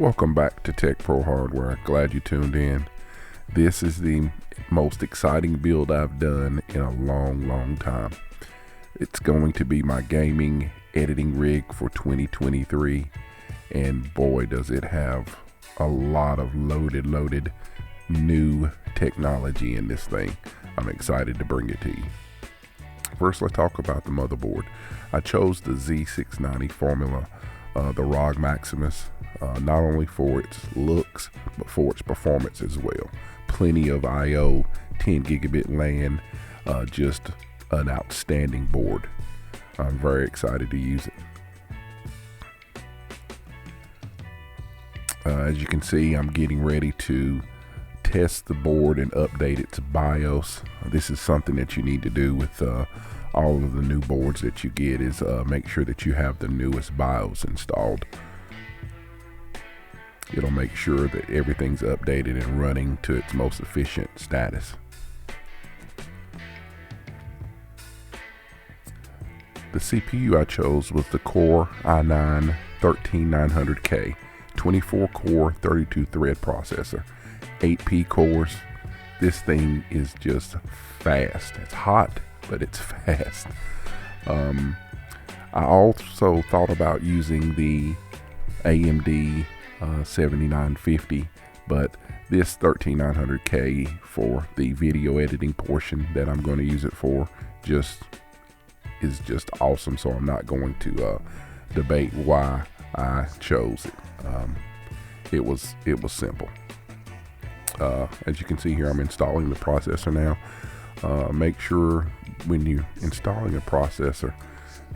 Welcome back to Tech Pro Hardware. Glad you tuned in. This is the most exciting build I've done in a long time. It's going to be my gaming editing rig for 2023, and boy does it have a lot of loaded new technology in this thing. I'm excited to bring it to you. First, let's talk about the motherboard. I chose the Z690 formula, the ROG Maximus, not only for its looks, but for its performance as well. Plenty of I/O, 10 gigabit LAN, just an outstanding board. I'm very excited to use it. As you can see, I'm getting ready to test the board and update its BIOS. This is something that you need to do with all of the new boards that you get, is make sure that you have the newest BIOS installed. It'll make sure that everything's updated and running to its most efficient status. The CPU I chose was the Core i9 13900K, 24 core, 32 thread processor, 8P cores. This thing is just fast. It's hot, but it's fast. I also thought about using the AMD 7950, but this 13900K for the video editing portion that I'm going to use it for is just awesome. So I'm not going to debate why I chose it. It was simple. As you can see here, I'm installing the processor now. Make sure when you're installing a processor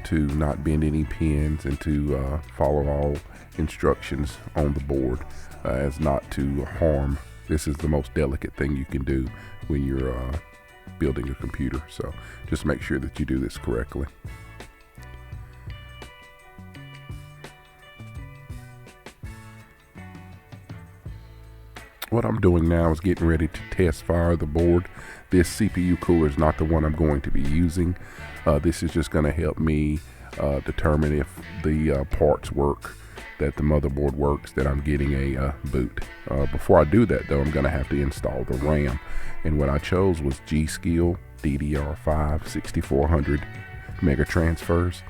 to not bend any pins and to follow all instructions on the board, as not to harm. This is the most delicate thing you can do when you're building a computer, so just make sure that you do this correctly. What I'm doing now is getting ready to test fire the board. This CPU cooler is not the one I'm going to be using. This is just going to help me determine if the parts work, that the motherboard works, that I'm getting a boot. Before I do that though, I'm going to have to install the RAM. And what I chose was GSKILL DDR5 6400 mega transfers.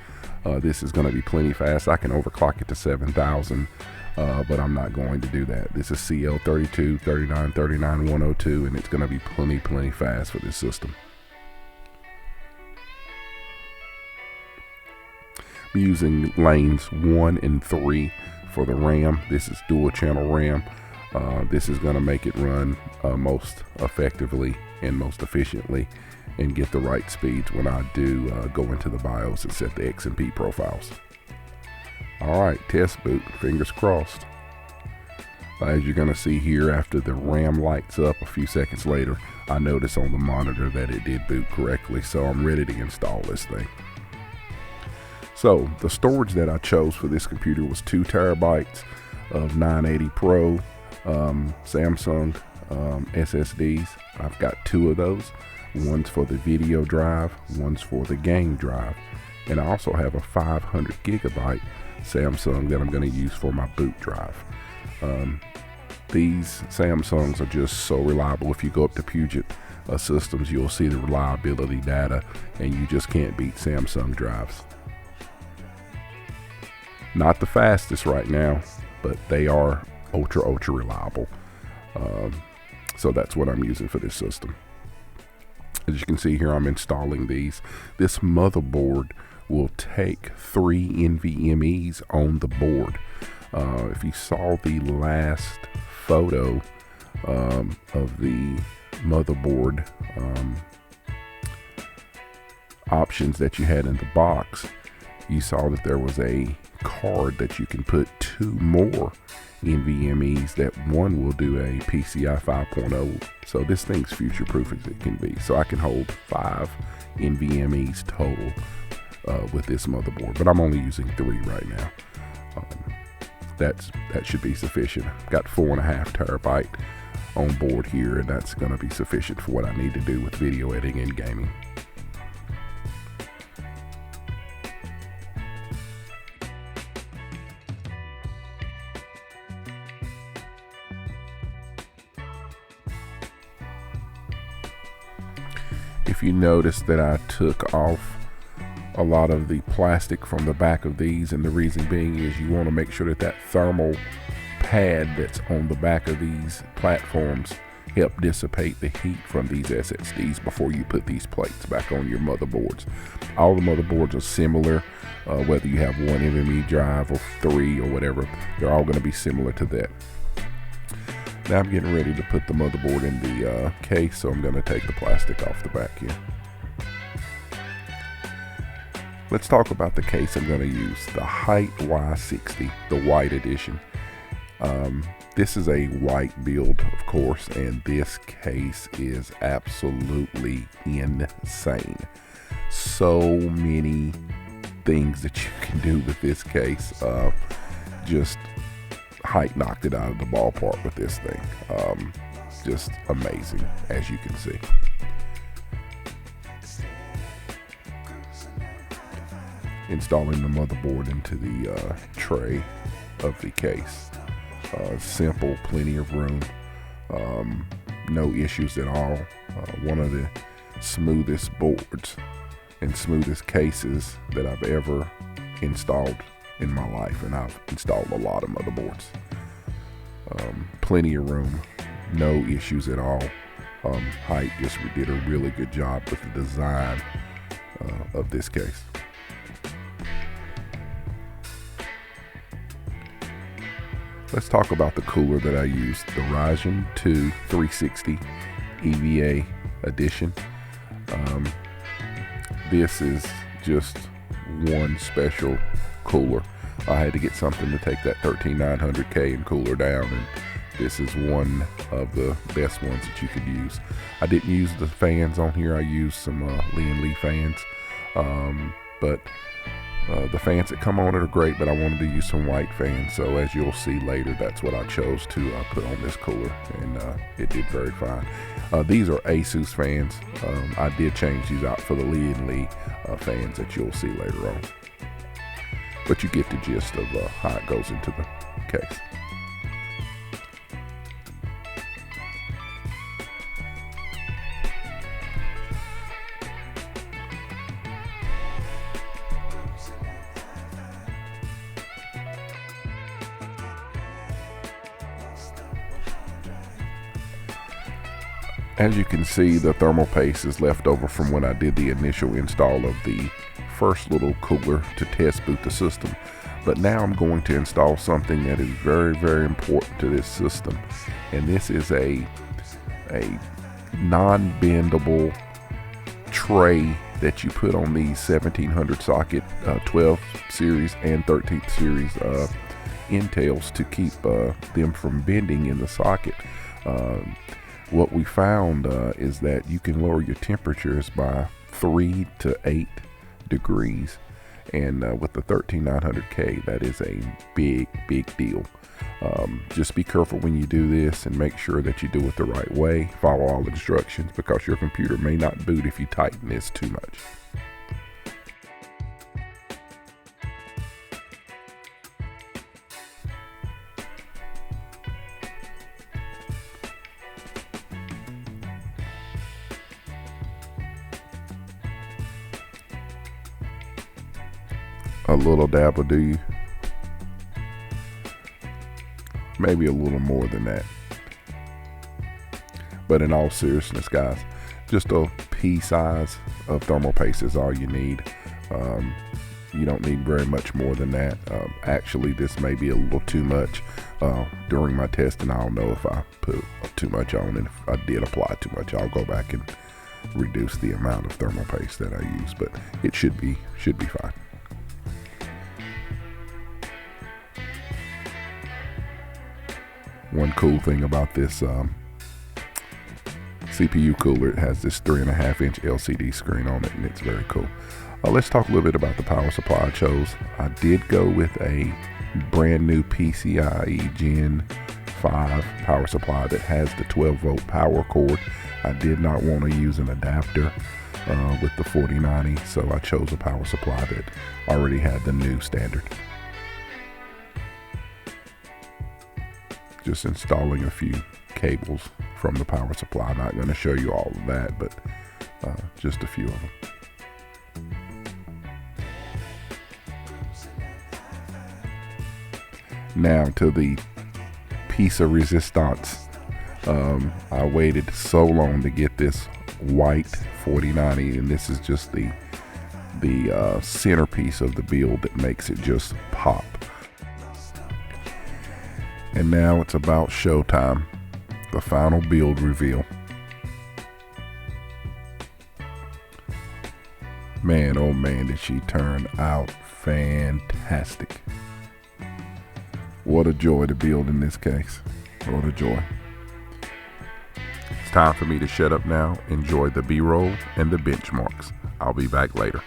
This is going to be plenty fast. I can overclock it to 7000. But I'm not going to do that. This is CL32 3939 102, and it's going to be plenty fast for this system. I'm using lanes 1 and 3 for the RAM. This is dual channel RAM. This is going to make it run most effectively and most efficiently and get the right speeds when I do go into the BIOS and set the XMP profiles. Alright, test boot, fingers crossed. As you're going to see here, after the RAM lights up a few seconds later, I notice on the monitor that it did boot correctly, so I'm ready to install this thing. So, the storage that I chose for this computer was 2 terabytes of 980 Pro Samsung SSDs. I've got 2 of those. One's for the video drive, one's for the game drive. And I also have a 500 gigabyte Samsung that I'm going to use for my boot drive. These Samsungs are just so reliable. If you go up to Puget Systems, you'll see the reliability data, and you just can't beat Samsung drives. Not the fastest right now, but they are ultra reliable. So that's what I'm using for this system. As you can see here, I'm installing these. This motherboard will take 3 NVMEs on the board. If you saw the last photo of the motherboard options that you had in the box, you saw that there was a card that you can put 2 more NVMEs, that one will do a PCIe 5.0. So this thing's future proof as it can be. So I can hold 5 NVMEs total with this motherboard, but I'm only using 3 right now. That should be sufficient. I've got 4.5 terabyte on board here, and that's going to be sufficient for what I need to do with video editing and gaming. If you notice that I took off a lot of the plastic from the back of these, and the reason being is you want to make sure that that thermal pad that's on the back of these platforms help dissipate the heat from these SSDs before you put these plates back on your motherboards. All the motherboards are similar, whether you have 1 NVMe drive or 3 or whatever, they're all going to be similar to that. Now I'm getting ready to put the motherboard in the case, so I'm going to take the plastic off the back here. Let's talk about the case I'm going to use, the HYTE Y60, the white edition. This is a white build, of course, and this case is absolutely insane. So many things that you can do with this case. Just HYTE knocked it out of the ballpark with this thing. Just amazing, as you can see. Installing the motherboard into the tray of the case. Simple, plenty of room, no issues at all. One of the smoothest boards and smoothest cases that I've ever installed in my life, and I've installed a lot of motherboards. Plenty of room, no issues at all. HYTE just did a really good job with the design of this case. Let's talk about the cooler that I used, the Ryujin 2 360 EVA edition. This is just one special cooler. I had to get something to take that 13900K and cooler down, and this is one of the best ones that you could use. I didn't use the fans on here. I used some Lian Li fans, but the fans that come on it are great, but I wanted to use some white fans, so as you'll see later, that's what I chose to put on this cooler, and it did very fine. These are Asus fans. I did change these out for the Lian Li fans that you'll see later on, but you get the gist of how it goes into the case. As you can see, the thermal paste is left over from when I did the initial install of the first little cooler to test boot the system. But now I'm going to install something that is very, very important to this system. And this is a non-bendable tray that you put on these 1700 socket 12 series and 13th series Intels to keep them from bending in the socket. What we found is that you can lower your temperatures by 3 to 8 degrees, and with the 13900K, that is a big deal. Just be careful when you do this and make sure that you do it the right way. Follow all the instructions, because your computer may not boot if you tighten this too much. A little dab will do you. Maybe a little more than that. But in all seriousness, guys, just a pea size of thermal paste is all you need. You don't need very much more than that. Actually, this may be a little too much. During my testing, I'll know if I put too much on, and if I did apply too much, I'll go back and reduce the amount of thermal paste that I use. But it should be fine. One cool thing about this CPU cooler, it has this 3.5-inch LCD screen on it, and it's very cool. Let's talk a little bit about the power supply I chose. I did go with a brand new PCIe Gen 5 power supply that has the 12-volt power cord. I did not want to use an adapter with the 4090, so I chose a power supply that already had the new standard. Just installing a few cables from the power supply. I'm not going to show you all of that, but just a few of them. Now to the piece of resistance. I waited so long to get this white 4090, and this is just the centerpiece of the build that makes it just pop. And now it's about showtime, the final build reveal. Man, oh man, did she turn out fantastic. What a joy to build in this case. What a joy. It's time for me to shut up now, enjoy the B-roll and the benchmarks. I'll be back later.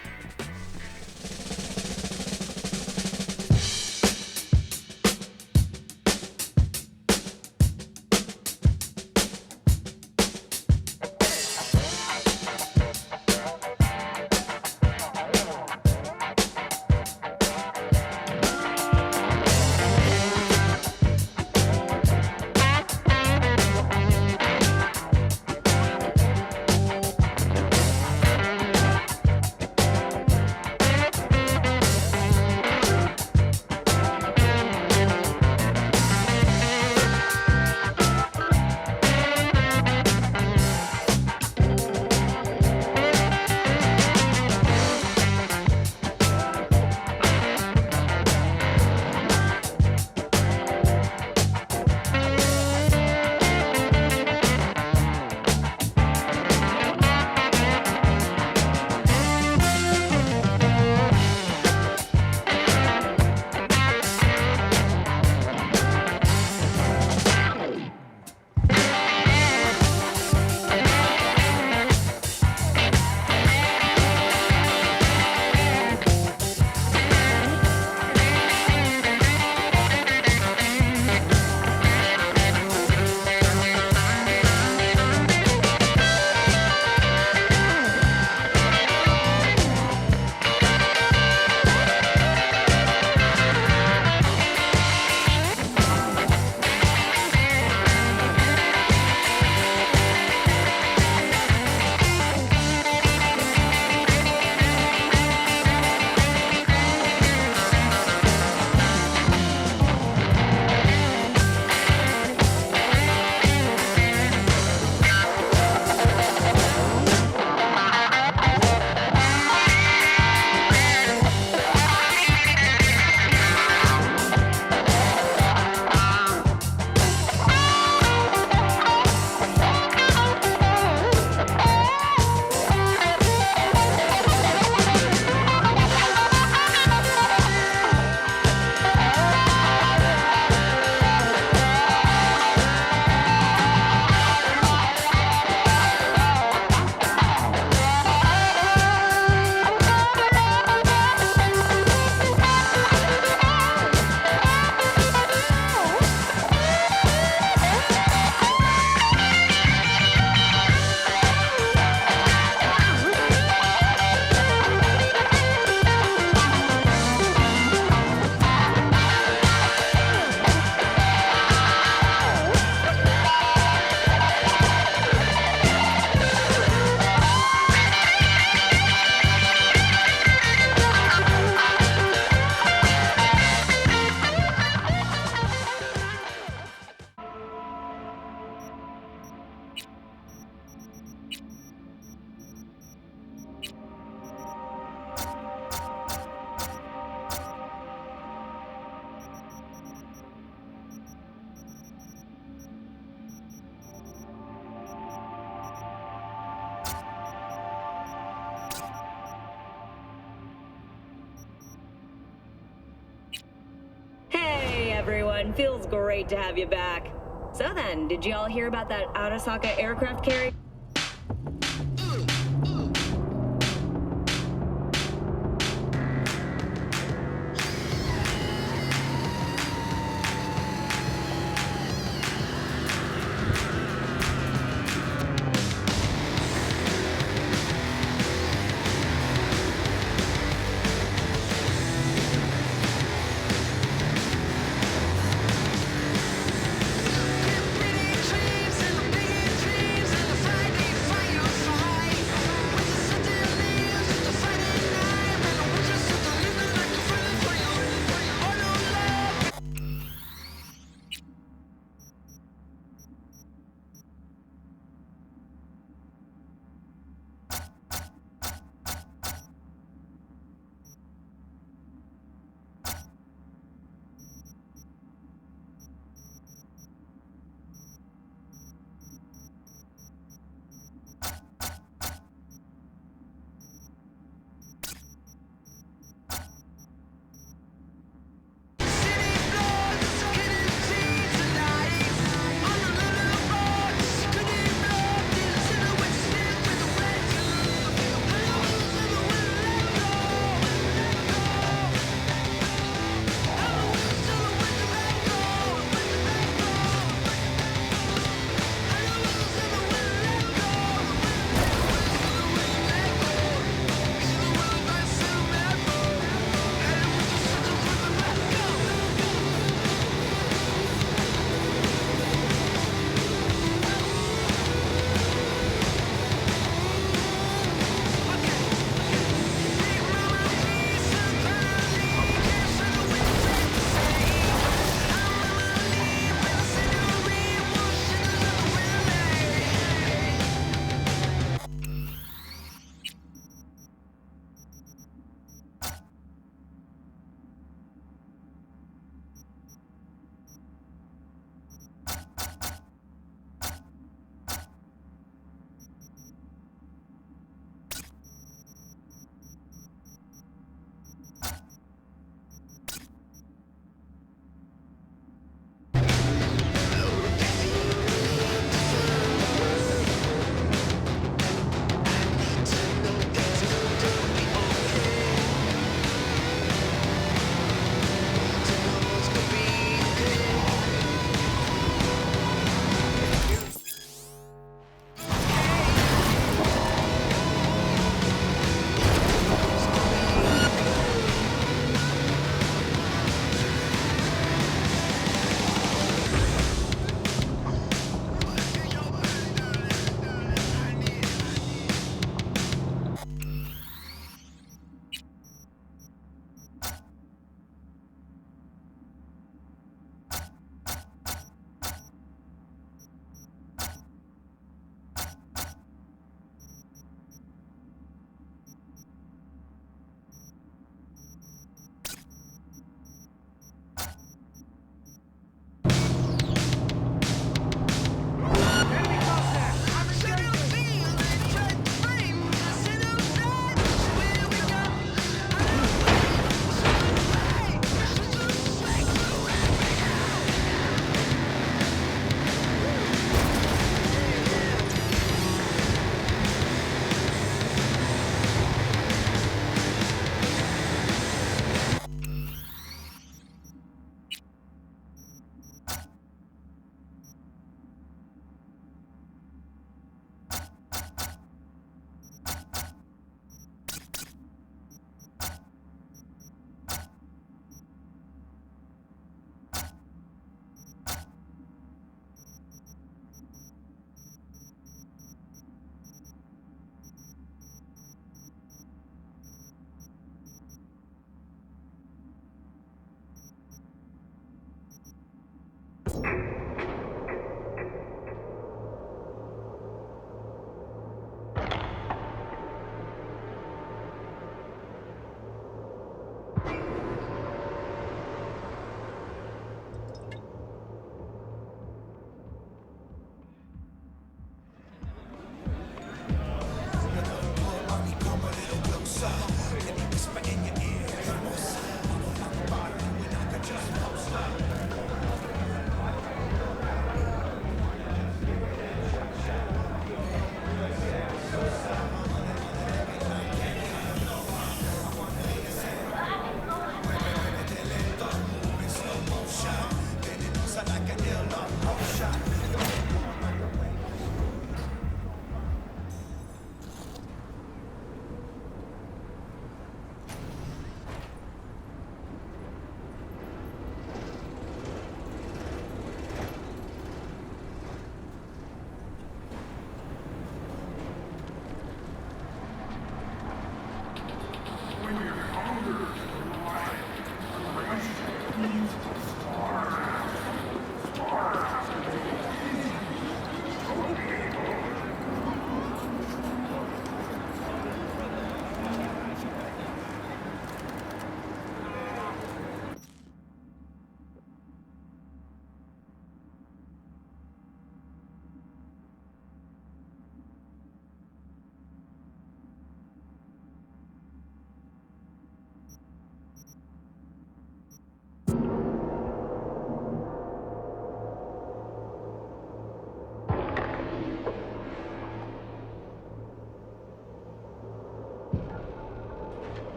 everyone. Feels great to have you back. So then, did you all hear about that Arasaka aircraft carrier?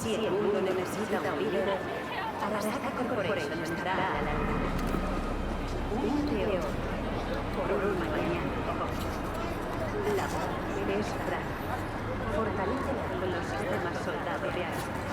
Si el mundo necesita un líder, Arasaka Corporation estará a la altura. Un teórico por un mañana. La voz es frágil. Fortalécela con los sistemas soldado de Arasaka.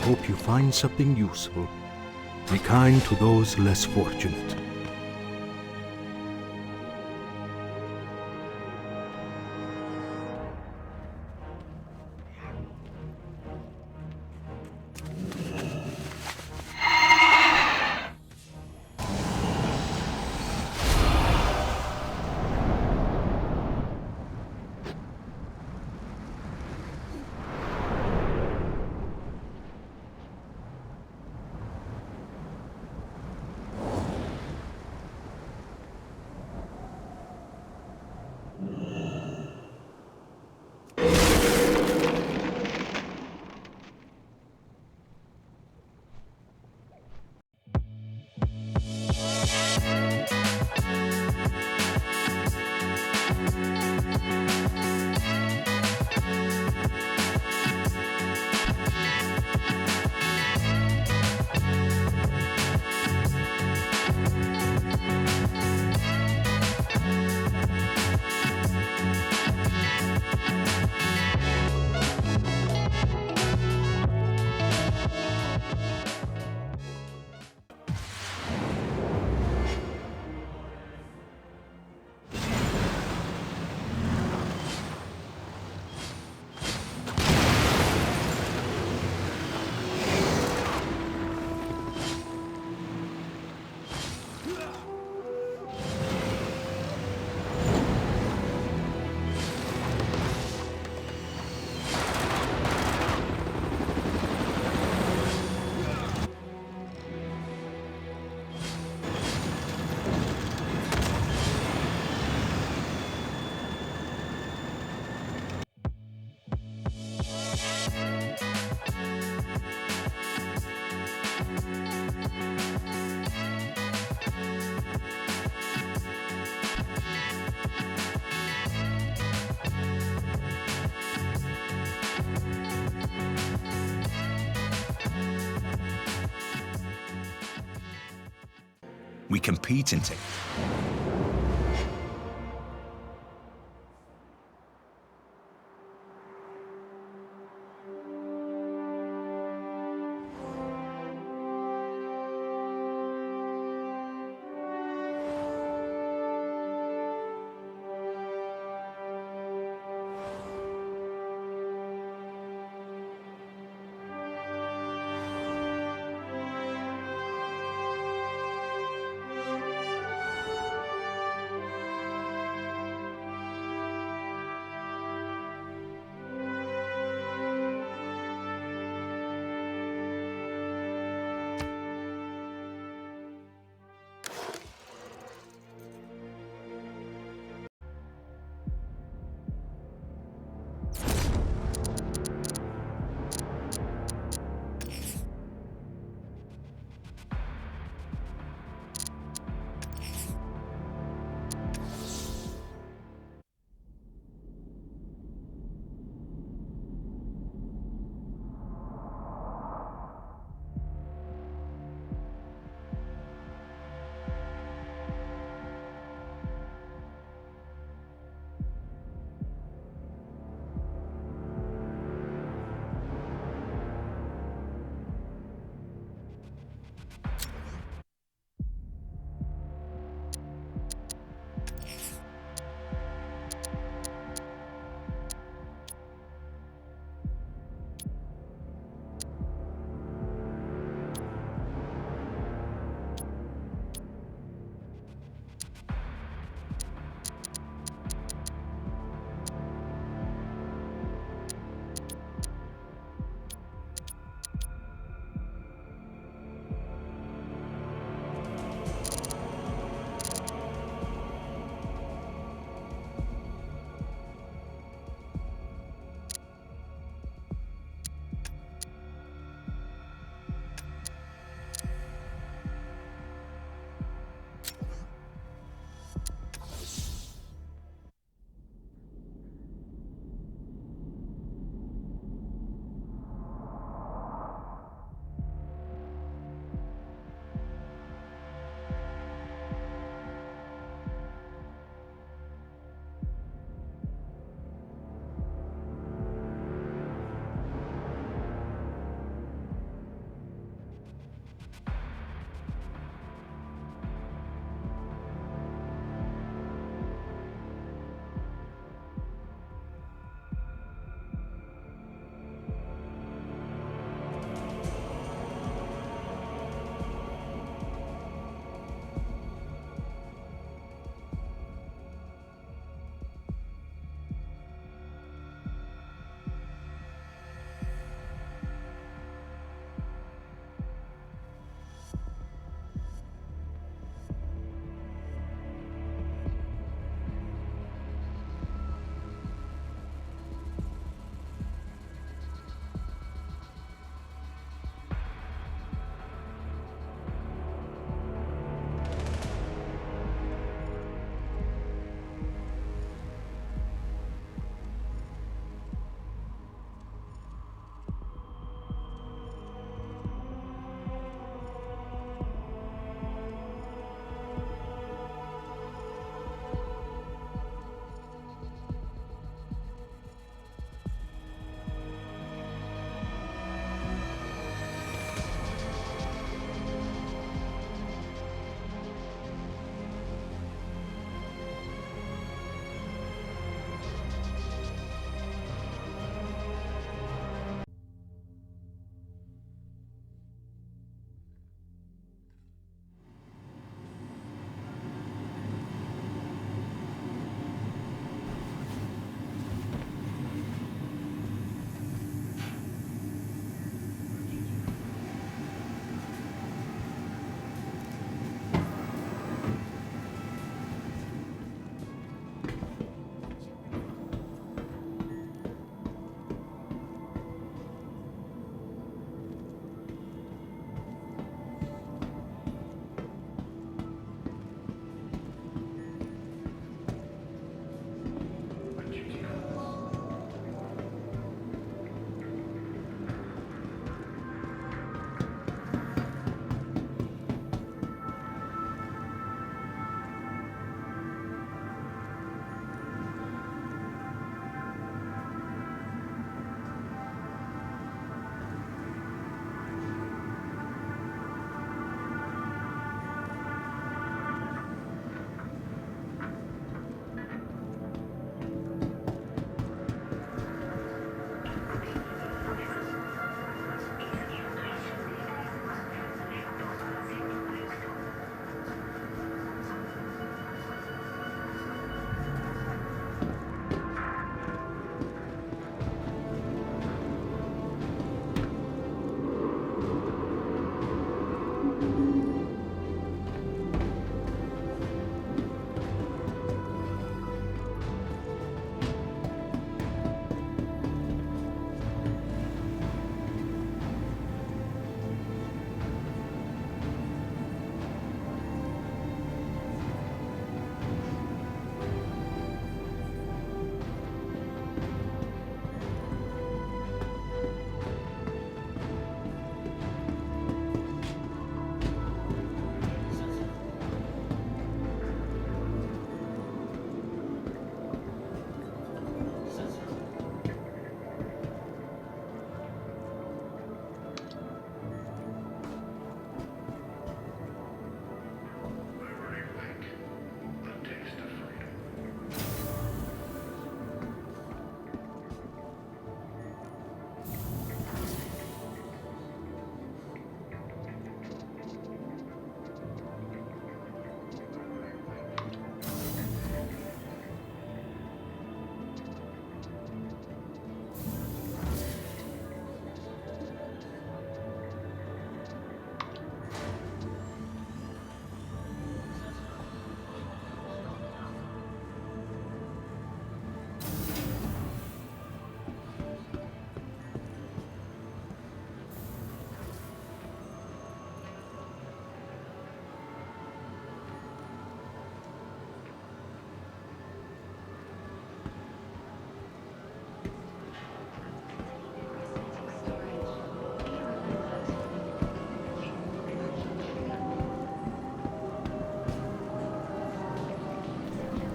hope you find something useful. Be kind to those less fortunate. We compete in tech.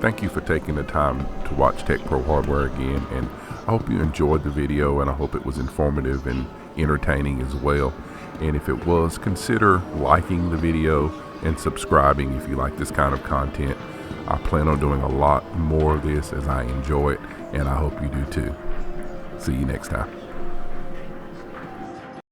Thank you for taking the time to watch Tech Pro Hardware again, and I hope you enjoyed the video, and I hope it was informative and entertaining as well. And if it was, consider liking the video and subscribing if you like this kind of content. I plan on doing a lot more of this as I enjoy it, and I hope you do too. See you next time.